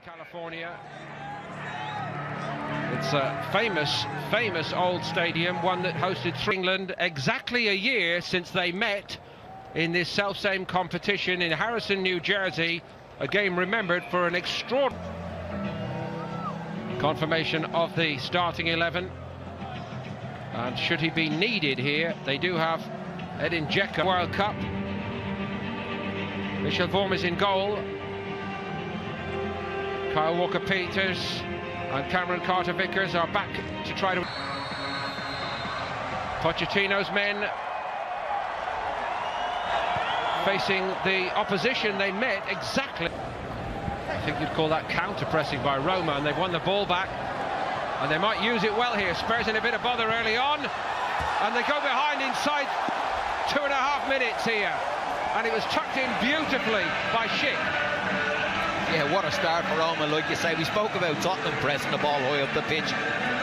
California. It's a famous old stadium, one that hosted England exactly a year since they met in this self-same competition in Harrison, New Jersey. A game remembered for an extraordinary confirmation of the starting 11. And should he be needed here, they do have Edin Dzeko, World Cup. Michel Vorm is in goal. Kyle Walker-Peters and Cameron Carter-Vickers are back to try to... Pochettino's men facing the opposition they met exactly. I think you'd call that counter-pressing by Roma, and they've won the ball back. And they might use it well here. Spurs in a bit of bother early on. And they go behind inside 2.5 minutes here. And it was tucked in beautifully by Schick. Yeah, what a start for Roma, like you say. We spoke about Tottenham pressing the ball high up the pitch,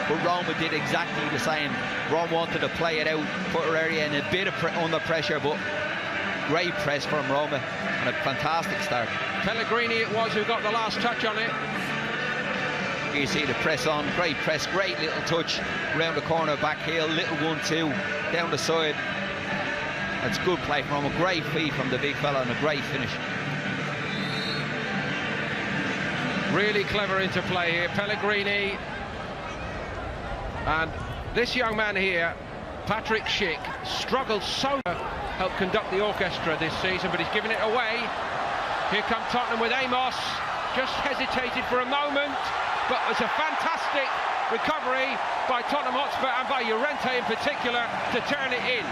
but Roma did exactly the same. Roma wanted to play it out, put her area in a bit of under pressure, but great press from Roma and a fantastic start. Pellegrini it was who got the last touch on it. You see the press on, great press, great little touch around the corner, back heel, little 1-2 down the side. That's good play from Roma, great feed from the big fella and a great finish. Really clever interplay here, Pellegrini. And this young man here, Patrick Schick, struggled so to help conduct the orchestra this season, but he's given it away. Here come Tottenham with Amos, just hesitated for a moment, but it's a fantastic recovery by Tottenham Hotspur and by Llorente in particular to turn it in.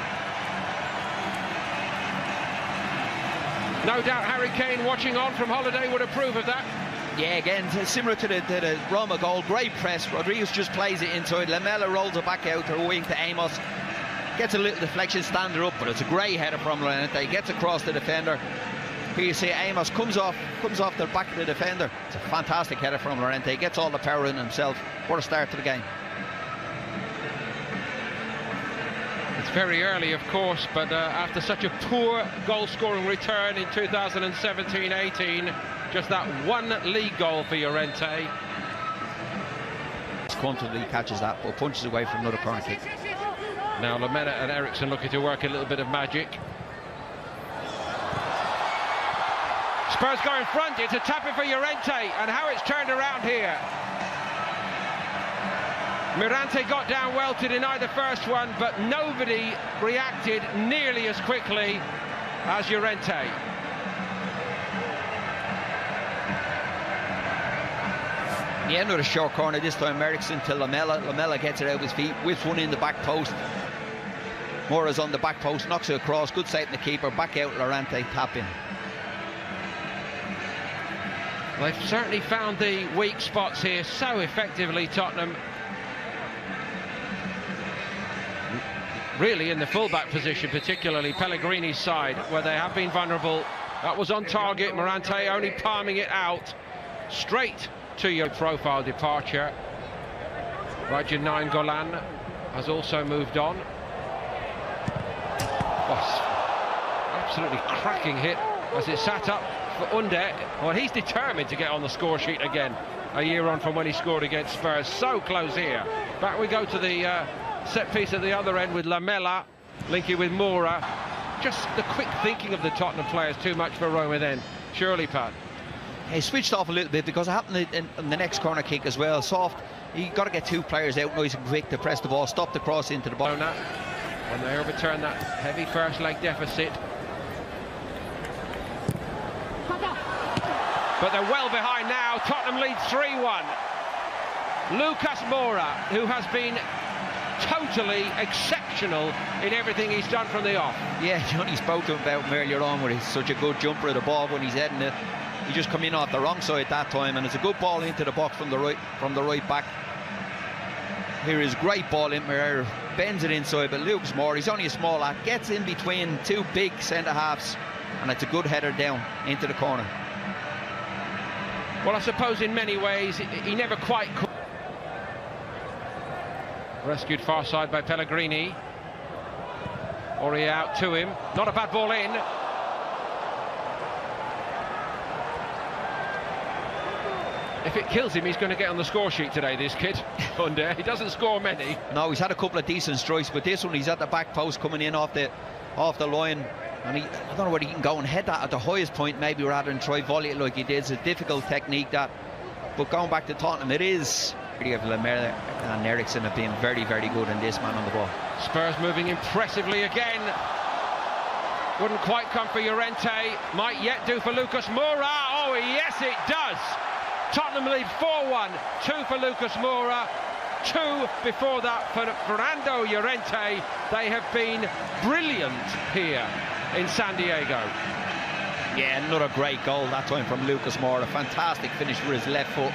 No doubt Harry Kane, watching on from holiday, would approve of that. Yeah, again, similar to the Roma goal, great press. Rodriguez just plays it inside. Lamela rolls it back out to a wing to Amos. Gets a little deflection, stand up, but it's a great header from Llorente. Gets across the defender. Here you see Amos comes off the back of the defender. It's a fantastic header from Llorente. Gets all the power in himself. What a start to the game. It's very early, of course, but after such a poor goal-scoring return in 2017-18, just that one league goal for Llorente. Comfortably catches that, but punches away from another corner kick. Now Lamela and Eriksson looking to work a little bit of magic. Spurs go in front, it's a tap-in for Llorente, and how it's turned around here. Mirante got down well to deny the first one, but nobody reacted nearly as quickly as Llorente. Yeah, another short corner, this time Eriksson to Lamela. Lamela gets it out of his feet, whips one in the back post. Mora's on the back post, knocks it across, good save from the keeper, back out Llorente, tap in. They've certainly found the weak spots here so effectively, Tottenham. Really in the full-back position, particularly Pellegrini's side, where they have been vulnerable. That was on target, Mirante only palming it out straight to your profile departure. Rajan Nainggolan has also moved on. Absolutely cracking hit as it sat up for Under. Well, he's determined to get on the score sheet again, a year on from when he scored against Spurs. So close here. Back we go to the set piece at the other end with Lamela linking with Mora. Just the quick thinking of the Tottenham players, too much for Roma then, surely, Pat. He switched off a little bit because it happened in the next corner kick as well. Soft, you got to get two players out nice and quick to press the ball, stop the cross into the ball. When they overturn that heavy first leg deficit. But they're well behind now. Tottenham lead 3-1. Lucas Moura, who has been totally exceptional in everything he's done from the off. Yeah, Johnny spoke to him about him earlier on, where he's such a good jumper of the ball when he's heading it. He just come in off the wrong side that time, and it's a good ball into the box from the right back. Here is great ball in there, bends it inside, but Lucas Moura, he's only a small lad, gets in between two big centre halves, and it's a good header down into the corner. Well, I suppose in many ways he never quite could. Rescued far side by Pellegrini. Aurier out to him. Not a bad ball in. If it kills him, he's going to get on the score sheet today, this kid. Under. He doesn't score many. No, he's had a couple of decent strikes, but this one he's at the back post coming in off the line. And I don't know whether he can go and head that at the highest point, maybe, rather than try volley it like he did. It's a difficult technique, that. But going back to Tottenham, it is. Lemela and Eriksson have been very, very good in this man on the ball. Spurs moving impressively again. Wouldn't quite come for Llorente. Might yet do for Lucas Moura. Oh, yes, it does. Tottenham lead 4-1. 2 for Lucas Moura. 2 before that for Fernando Llorente. They have been brilliant here in San Diego. Yeah, another great goal that time from Lucas Moura. A fantastic finish with his left foot.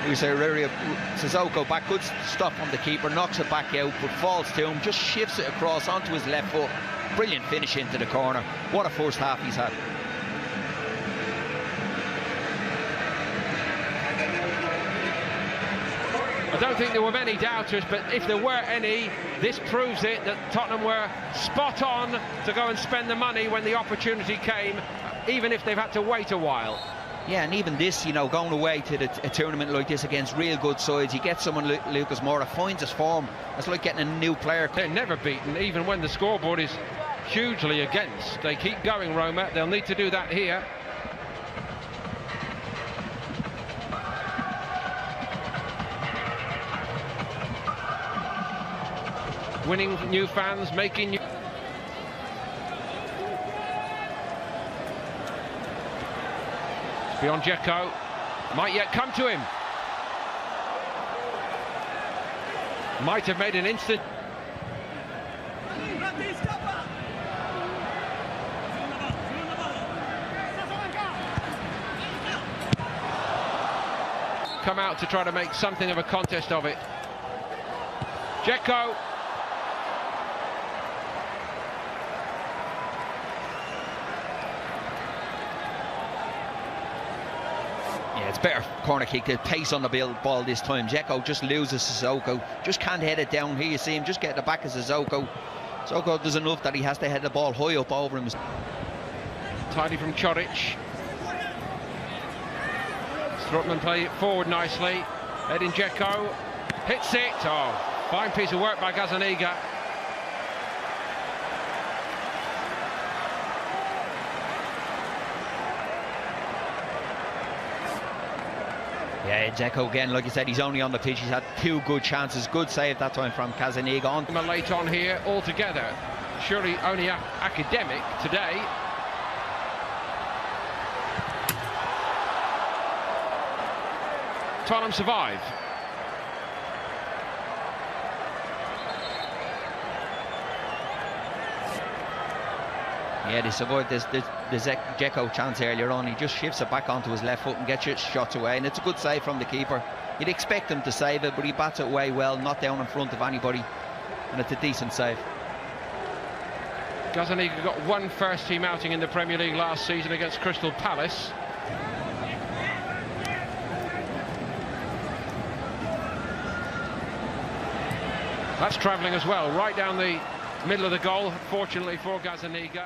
Sissoko back, good stop from the keeper, knocks it back out, but falls to him, just shifts it across onto his left foot. Brilliant finish into the corner. What a first half he's had. I don't think there were many doubters, but if there were any, this proves it, that Tottenham were spot on to go and spend the money when the opportunity came, even if they've had to wait a while. Yeah, and even this, you know, going away to a tournament like this against real good sides, you get someone Lucas Moura, finds his form. It's like getting a new player. They're never beaten, even when the scoreboard is hugely against. They keep going, Roma. They'll need to do that here. Winning new fans, making new... Beyond Dzeko, might yet come to him. Might have made an instant. Come out to try to make something of a contest of it. Dzeko. It's better corner kick, the pace on the ball this time. Dzeko just loses Sissoko, just can't head it down. Here you see him just get the back of Sissoko. Sissoko does enough that he has to head the ball high up over him. Tidy from Choric. Strootman play it forward nicely. Edin Dzeko hits it. Oh, fine piece of work by Gazzaniga. Yeah, Dzeko again, like you said, he's only on the pitch. He's had 2 good chances. Good save that time from Gazzaniga. On late on here altogether. Surely only academic today. Tottenham survive. Yeah, they survived the Dzeko chance earlier on. He just shifts it back onto his left foot and gets it shots away, and it's a good save from the keeper. You'd expect him to save it, but he bats it away well, not down in front of anybody, and it's a decent save. Gazzaniga got 1 first-team outing in the Premier League last season against Crystal Palace. That's travelling as well, right down the middle of the goal, fortunately for Gazzaniga.